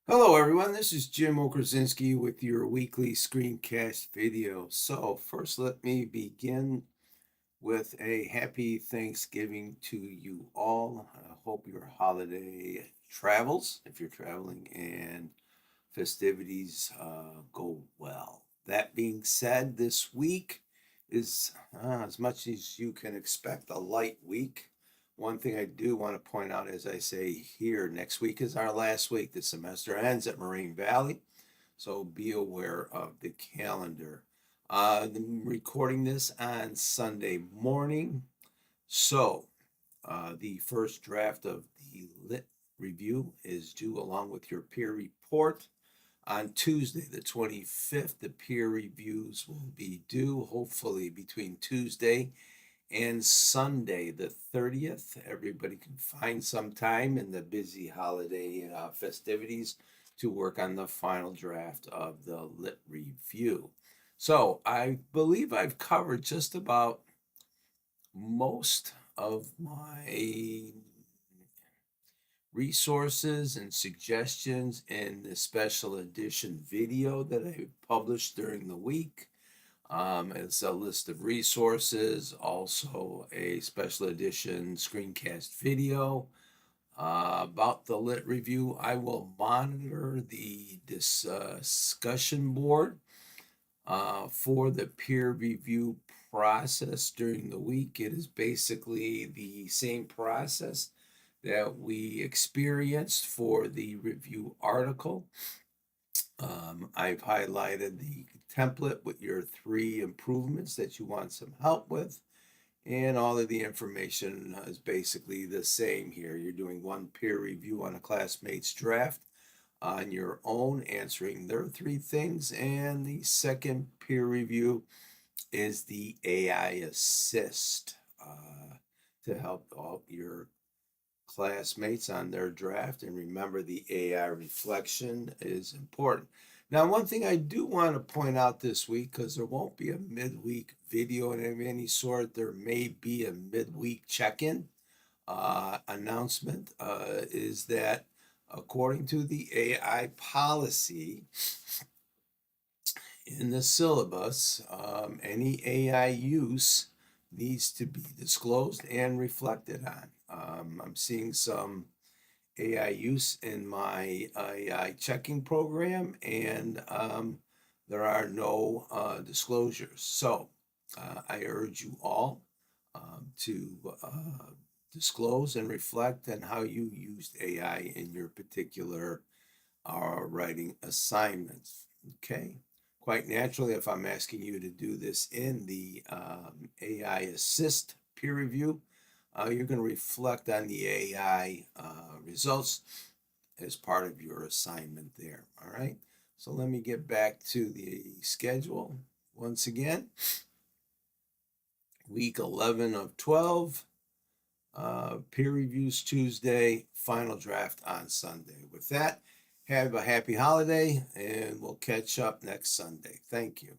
Hello everyone, this is Jim Okrasinski with your weekly screencast video. So first let me begin with a happy Thanksgiving to you all. I hope your holiday travels, if you're traveling, and festivities go well. That being said, this week is as much as you can expect a light week. One thing I do want to point out, as I say here, next week is our last week. The semester ends at Moraine Valley, so be aware of the calendar. I'm recording this on Sunday morning, so the first draft of the lit review is due along with your peer report. On Tuesday, the 25th, the peer reviews will be due, hopefully between Tuesday and Sunday, the 30th. Everybody can find some time in the busy holiday festivities to work on the final draft of the lit review. So I believe I've covered just about most of my resources and suggestions in the special edition video that I published during the week. It's a list of resources, also a special edition screencast video about the lit review. I will monitor the discussion board for the peer review process during the week. It is basically the same process that we experienced for the review article. I've highlighted the template with your 3 improvements that you want some help with, and all of the information is basically the same here. You're doing one peer review on a classmate's draft on your own, answering their 3 things, and the second peer review is the AI assist to help all your classmates on their draft. And remember, the AI reflection is important. Now, one thing I do want to point out this week, because there won't be a midweek video of any sort, there may be a midweek check-in announcement, is that according to the AI policy in the syllabus, any AI use needs to be disclosed and reflected on. I'm seeing some AI use in my AI checking program, and there are no disclosures. So I urge you all to disclose and reflect on how you used AI in your particular writing assignments. Okay. Quite naturally, if I'm asking you to do this in the AI assist peer review, you're going to reflect on the AI results as part of your assignment there. All right. So let me get back to the schedule once again. Week 11 of 12, peer reviews Tuesday, final draft on Sunday. With that, have a happy holiday, and we'll catch up next Sunday. Thank you.